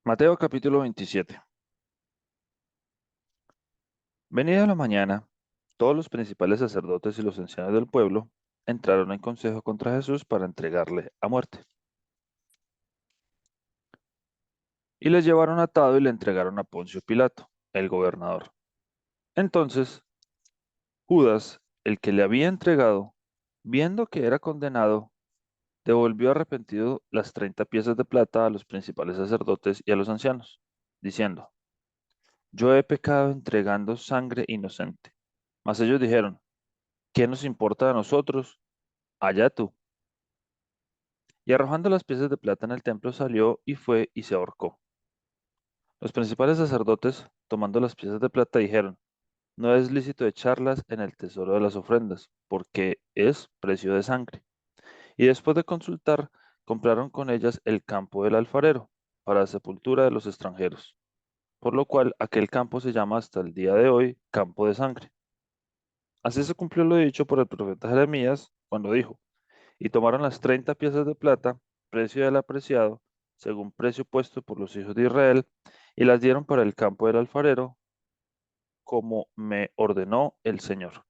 Mateo capítulo 27. Venida la mañana, todos los principales sacerdotes y los ancianos del pueblo entraron en consejo contra Jesús para entregarle a muerte. Y le llevaron atado y le entregaron a Poncio Pilato, el gobernador. Entonces, Judas, el que le había entregado, viendo que era condenado, devolvió arrepentido las 30 piezas de plata a los principales sacerdotes y a los ancianos, diciendo, yo he pecado entregando sangre inocente. Mas ellos dijeron, ¿qué nos importa a nosotros? Allá tú. Y arrojando las piezas de plata en el templo salió y fue y se ahorcó. Los principales sacerdotes, tomando las piezas de plata, dijeron, no es lícito echarlas en el tesoro de las ofrendas, porque es precio de sangre. Y después de consultar, compraron con ellas el campo del alfarero, para la sepultura de los extranjeros, por lo cual aquel campo se llama hasta el día de hoy campo de sangre. Así se cumplió lo dicho por el profeta Jeremías, cuando dijo, y tomaron las 30 piezas de plata, precio del apreciado, según precio puesto por los hijos de Israel, y las dieron para el campo del alfarero, como me ordenó el Señor.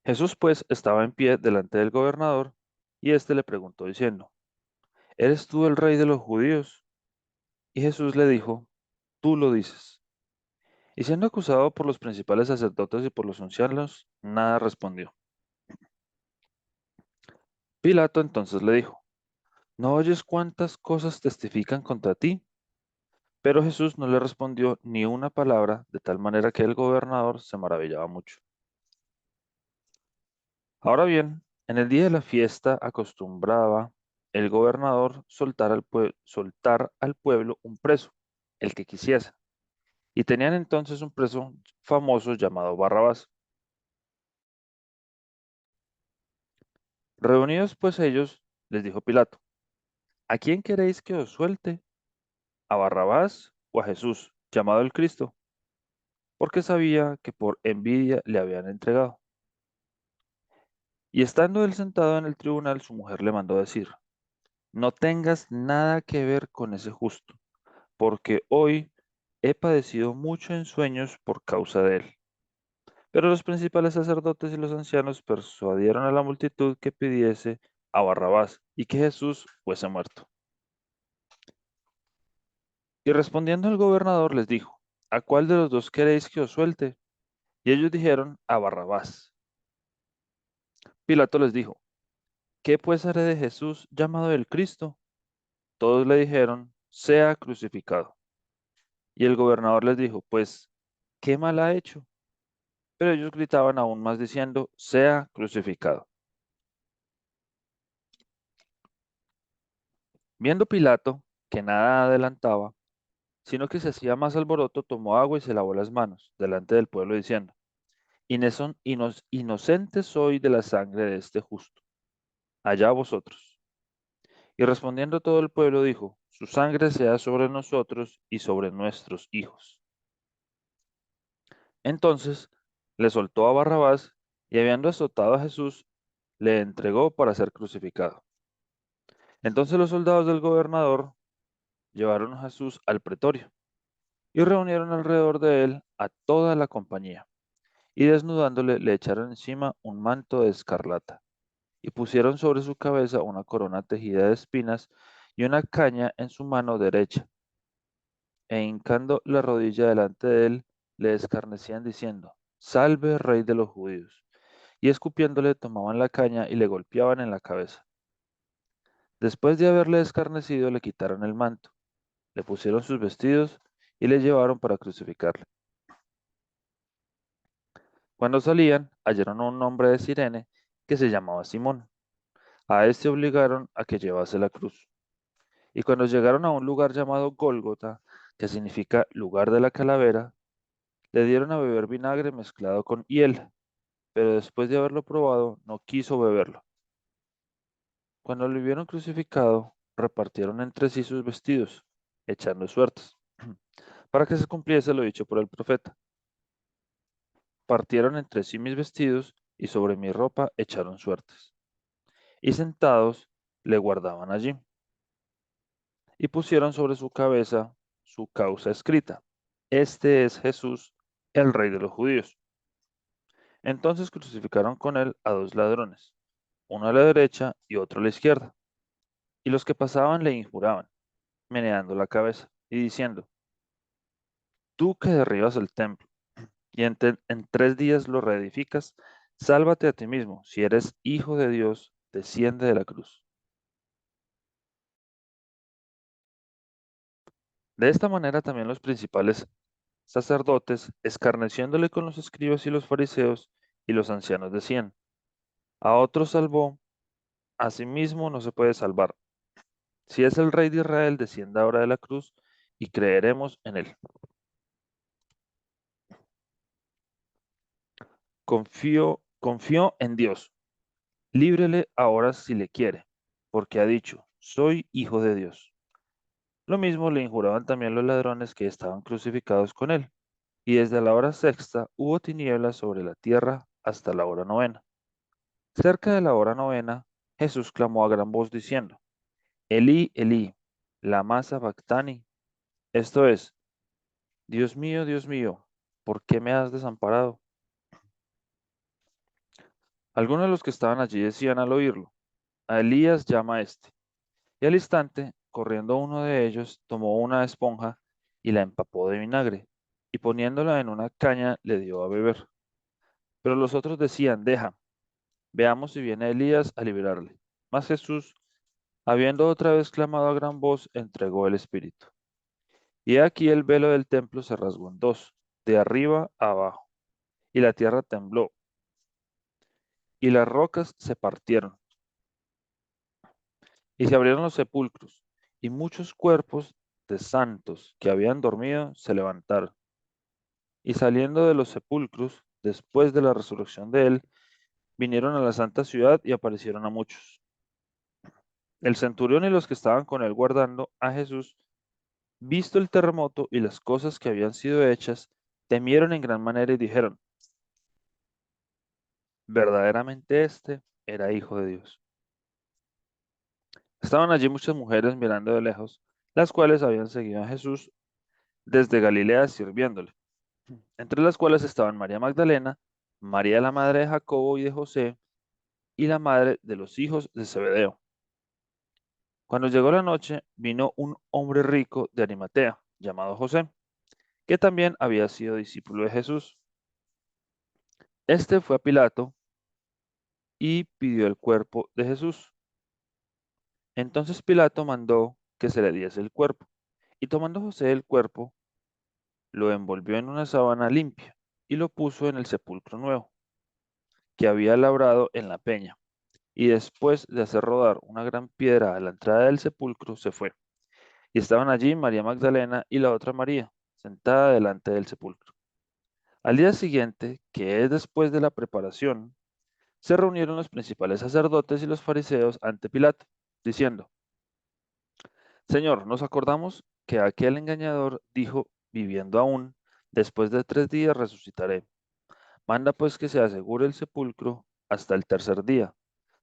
Jesús pues estaba en pie delante del gobernador, y éste le preguntó diciendo, ¿eres tú el rey de los judíos? Y Jesús le dijo, tú lo dices. Y siendo acusado por los principales sacerdotes y por los ancianos, nada respondió. Pilato entonces le dijo, ¿no oyes cuántas cosas testifican contra ti? Pero Jesús no le respondió ni una palabra, de tal manera que el gobernador se maravillaba mucho. Ahora bien, en el día de la fiesta acostumbraba el gobernador soltar al pueblo un preso, el que quisiese. Y tenían entonces un preso famoso llamado Barrabás. Reunidos pues ellos, les dijo Pilato, ¿a quién queréis que os suelte? ¿A Barrabás o a Jesús, llamado el Cristo? Porque sabía que por envidia le habían entregado. Y estando él sentado en el tribunal, su mujer le mandó decir, no tengas nada que ver con ese justo, porque hoy he padecido mucho en sueños por causa de él. Pero los principales sacerdotes y los ancianos persuadieron a la multitud que pidiese a Barrabás y que Jesús fuese muerto. Y respondiendo el gobernador les dijo, ¿a cuál de los dos queréis que os suelte? Y ellos dijeron, a Barrabás. Pilato les dijo, ¿qué pues haré de Jesús llamado el Cristo? Todos le dijeron, sea crucificado. Y el gobernador les dijo, pues, ¿qué mal ha hecho? Pero ellos gritaban aún más diciendo, sea crucificado. Viendo Pilato que nada adelantaba, sino que se hacía más alboroto, tomó agua y se lavó las manos delante del pueblo diciendo, Inocente soy de la sangre de este justo, allá vosotros. Y respondiendo todo el pueblo dijo, su sangre sea sobre nosotros y sobre nuestros hijos. Entonces le soltó a Barrabás y habiendo azotado a Jesús, le entregó para ser crucificado. Entonces los soldados del gobernador llevaron a Jesús al pretorio y reunieron alrededor de él a toda la compañía, y desnudándole le echaron encima un manto de escarlata, y pusieron sobre su cabeza una corona tejida de espinas y una caña en su mano derecha, e hincando la rodilla delante de él, le escarnecían diciendo, Salve, Rey de los judíos. Y escupiéndole tomaban la caña y le golpeaban en la cabeza. Después de haberle escarnecido, le quitaron el manto, le pusieron sus vestidos y le llevaron para crucificarle. Cuando salían, hallaron a un hombre de Cirene que se llamaba Simón. A este obligaron a que llevase la cruz. Y cuando llegaron a un lugar llamado Gólgota, que significa lugar de la calavera, le dieron a beber vinagre mezclado con hiel, pero después de haberlo probado, no quiso beberlo. Cuando lo vieron crucificado, repartieron entre sí sus vestidos, echando suertes, para que se cumpliese lo dicho por el profeta. Partieron entre sí mis vestidos y sobre mi ropa echaron suertes. Y sentados le guardaban allí. y pusieron sobre su cabeza su causa escrita. Este es Jesús, el Rey de los judíos. Entonces crucificaron con él a dos ladrones, uno a la derecha y otro a la izquierda. Y los que pasaban le injuraban, meneando la cabeza y diciendo, tú que derribas el templo y en 3 días lo reedificas, sálvate a ti mismo. Si eres hijo de Dios, desciende de la cruz. De esta manera también los principales sacerdotes, escarneciéndole con los escribas y los fariseos y los ancianos, decían, a otro salvó, a sí mismo no se puede salvar. Si es el rey de Israel, descienda ahora de la cruz y creeremos en él. Confío en Dios. Líbrele ahora si le quiere, porque ha dicho, soy hijo de Dios. Lo mismo le injuraban también los ladrones que estaban crucificados con él. Y desde la hora sexta hubo tinieblas sobre la tierra hasta la hora novena. Cerca de la hora novena, Jesús clamó a gran voz diciendo, Elí, Elí, lama sabactani. Esto es, Dios mío, ¿por qué me has desamparado? Algunos de los que estaban allí decían al oírlo, a Elías llama a este. Y al instante, corriendo uno de ellos, tomó una esponja y la empapó de vinagre, y poniéndola en una caña le dio a beber. Pero los otros decían, deja, veamos si viene Elías a liberarle. Mas Jesús, habiendo otra vez clamado a gran voz, entregó el espíritu. Y he aquí el velo del templo se rasgó en dos, de arriba a abajo, y la tierra tembló, y las rocas se partieron, y se abrieron los sepulcros, y muchos cuerpos de santos que habían dormido se levantaron. Y saliendo de los sepulcros, después de la resurrección de él, vinieron a la santa ciudad y aparecieron a muchos. El centurión y los que estaban con él guardando a Jesús, visto el terremoto y las cosas que habían sido hechas, temieron en gran manera y dijeron, verdaderamente este era hijo de Dios. Estaban allí muchas mujeres mirando de lejos, las cuales habían seguido a Jesús desde Galilea sirviéndole, entre las cuales estaban María Magdalena, María la madre de Jacobo y de José, y la madre de los hijos de Zebedeo. Cuando llegó la noche, vino un hombre rico de Arimatea, llamado José, que también había sido discípulo de Jesús. Este fue a Pilato y pidió el cuerpo de Jesús. Entonces Pilato mandó que se le diese el cuerpo, y tomando José el cuerpo, lo envolvió en una sábana limpia y lo puso en el sepulcro nuevo, que había labrado en la peña. Y después de hacer rodar una gran piedra a la entrada del sepulcro, se fue. Y estaban allí María Magdalena y la otra María, sentada delante del sepulcro. Al día siguiente, que es después de la preparación, se reunieron los principales sacerdotes y los fariseos ante Pilato, diciendo, Señor, nos acordamos que aquel engañador dijo, viviendo aún, después de 3 días resucitaré. Manda pues que se asegure el sepulcro hasta el tercer día.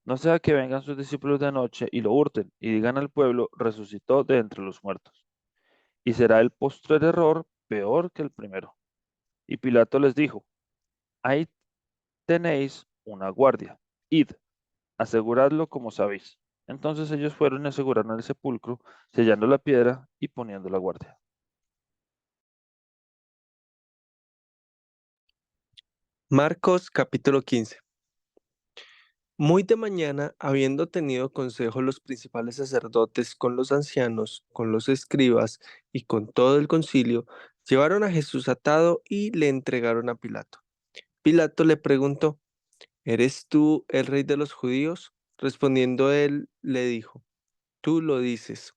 No sea que vengan sus discípulos de noche y lo hurten y digan al pueblo, resucitó de entre los muertos. Y será el postrer error peor que el primero. Y Pilato les dijo, ahí tenéis una guardia, id, aseguradlo como sabéis. Entonces ellos fueron y aseguraron el sepulcro, sellando la piedra y poniendo la guardia. Marcos capítulo 15. Muy de mañana, habiendo tenido consejo los principales sacerdotes con los ancianos, con los escribas y con todo el concilio, llevaron a Jesús atado y le entregaron a Pilato. Pilato le preguntó, ¿eres tú el rey de los judíos? Respondiendo él, le dijo, tú lo dices.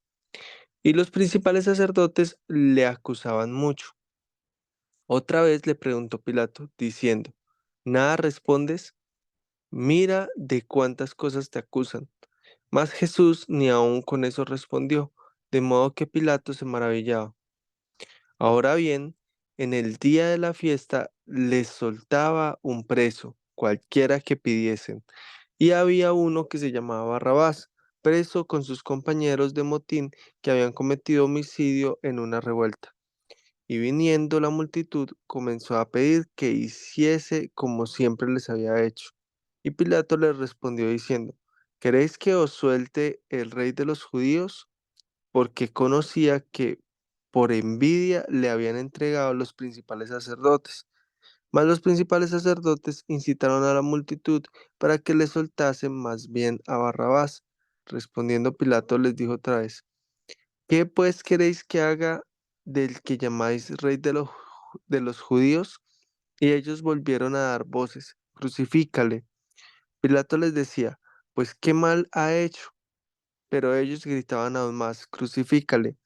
Y los principales sacerdotes le acusaban mucho. Otra vez le preguntó Pilato, diciendo, ¿nada respondes? Mira de cuántas cosas te acusan. Mas Jesús ni aun con eso respondió, de modo que Pilato se maravillaba. Ahora bien, en el día de la fiesta les soltaba un preso, cualquiera que pidiesen, y había uno que se llamaba Barrabás. preso con sus compañeros de motín que habían cometido homicidio en una revuelta. Y viniendo la multitud, comenzó a pedir que hiciese como siempre les había hecho. Y Pilato les respondió diciendo, ¿queréis que os suelte el rey de los judíos? Porque conocía que por envidia le habían entregado los principales sacerdotes. Mas los principales sacerdotes incitaron a la multitud para que le soltasen más bien a Barrabás. Respondiendo Pilato les dijo otra vez, ¿qué pues queréis que haga del que llamáis rey de los judíos? Y ellos volvieron a dar voces, crucifícale. Pilato les decía, pues qué mal ha hecho. Pero ellos gritaban aún más, crucifícale.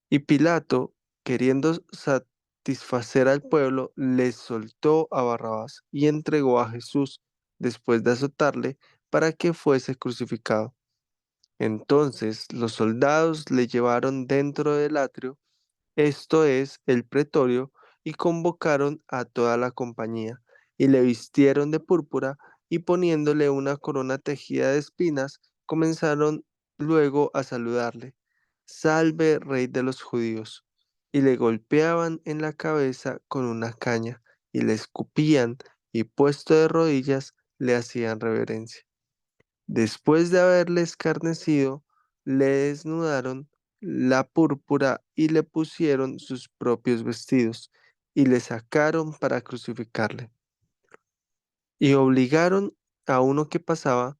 Y Pilato, queriendo satisfacer al pueblo, les soltó a Barrabás y entregó a Jesús, después de azotarle, para que fuese crucificado. Entonces los soldados le llevaron dentro del atrio, esto es, el pretorio, y convocaron a toda la compañía, y le vistieron de púrpura, y poniéndole una corona tejida de espinas, comenzaron luego a saludarle, Salve, Rey de los judíos, y le golpeaban en la cabeza con una caña, y le escupían, y puesto de rodillas, le hacían reverencia. Después de haberle escarnecido, le desnudaron la púrpura y le pusieron sus propios vestidos y le sacaron para crucificarle. Y obligaron a uno que pasaba,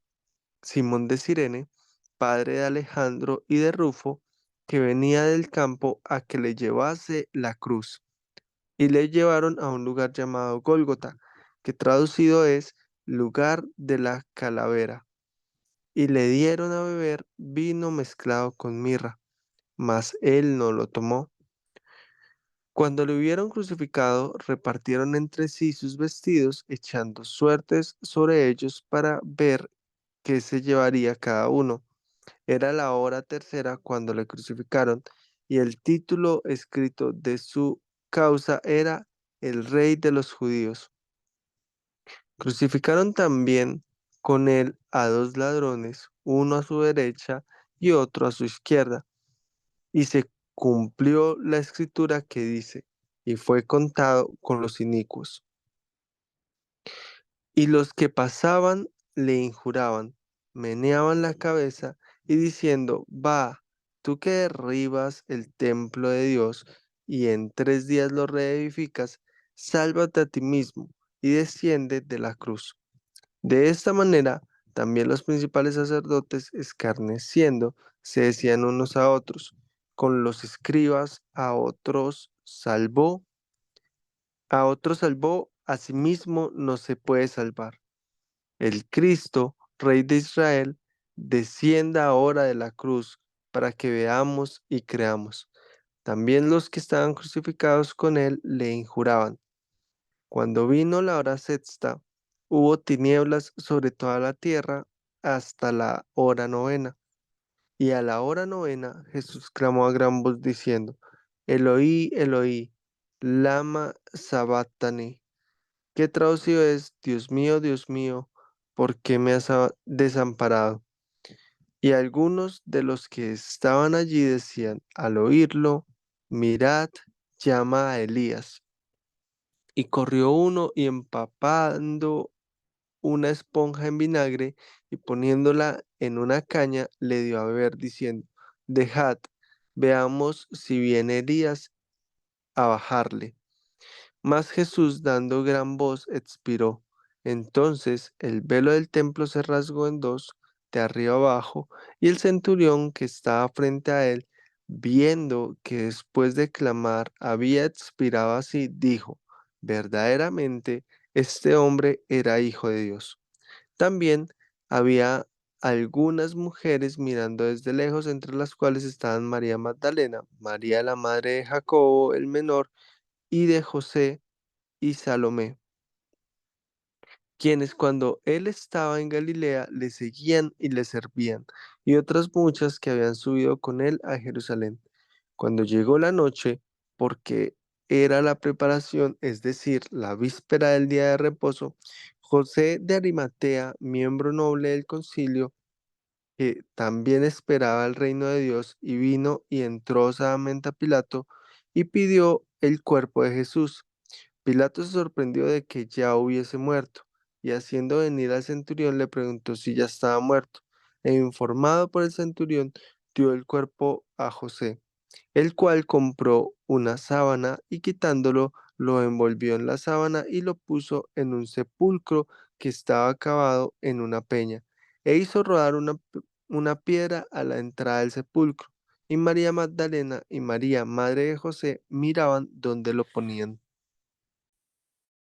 Simón de Cirene, padre de Alejandro y de Rufo, que venía del campo, a que le llevase la cruz. Y le llevaron a un lugar llamado Gólgota, que traducido es lugar de la calavera, y le dieron a beber vino mezclado con mirra, mas él no lo tomó. Cuando le hubieron crucificado, repartieron entre sí sus vestidos, echando suertes sobre ellos para ver qué se llevaría cada uno. Era la hora tercera cuando le crucificaron, y el título escrito de su causa era El Rey de los Judíos. Crucificaron también con él a dos ladrones, uno a su derecha y otro a su izquierda. Y se cumplió la escritura que dice, y fue contado con los inicuos. Y los que pasaban le injuraban, meneaban la cabeza y diciendo, va, tú que derribas el templo de Dios y en 3 días lo reedificas, sálvate a ti mismo y desciende de la cruz. De esta manera, también los principales sacerdotes, escarneciendo, se decían unos a otros, con los escribas a otros salvó, a sí mismo no se puede salvar. El Cristo, Rey de Israel, descienda ahora de la cruz para que veamos y creamos. También los que estaban crucificados con él le injuraban. Cuando vino la hora sexta, hubo tinieblas sobre toda la tierra hasta la hora novena. Y a la hora novena Jesús clamó a gran voz diciendo, Eloí, Eloí, lama sabactani, que traducido es, Dios mío, ¿por qué me has desamparado? Y algunos de los que estaban allí decían, al oírlo, mirad, llama a Elías. Y corrió uno y empapando una esponja en vinagre y poniéndola en una caña, le dio a beber, diciendo, dejad, veamos si viene Elías a bajarle. Mas Jesús, dando gran voz, expiró. Entonces el velo del templo se rasgó en dos, de arriba abajo, y el centurión que estaba frente a él, viendo que después de clamar había expirado así, dijo, verdaderamente, este hombre era hijo de Dios. También había algunas mujeres mirando desde lejos, entre las cuales estaban María Magdalena, María la madre de Jacobo el menor y de José y Salomé, quienes cuando él estaba en Galilea le seguían y le servían, y otras muchas que habían subido con él a Jerusalén. Cuando llegó la noche, porque era la preparación, es decir, la víspera del día de reposo, José de Arimatea, miembro noble del concilio, que también esperaba el reino de Dios, y vino y entró osadamente a Pilato y pidió el cuerpo de Jesús. Pilato se sorprendió de que ya hubiese muerto, y haciendo venir al centurión le preguntó si ya estaba muerto, e informado por el centurión, dio el cuerpo a José, el cual compró una sábana y quitándolo, lo envolvió en la sábana y lo puso en un sepulcro que estaba cavado en una peña, e hizo rodar una piedra a la entrada del sepulcro. Y María Magdalena y María, madre de José, miraban dónde lo ponían.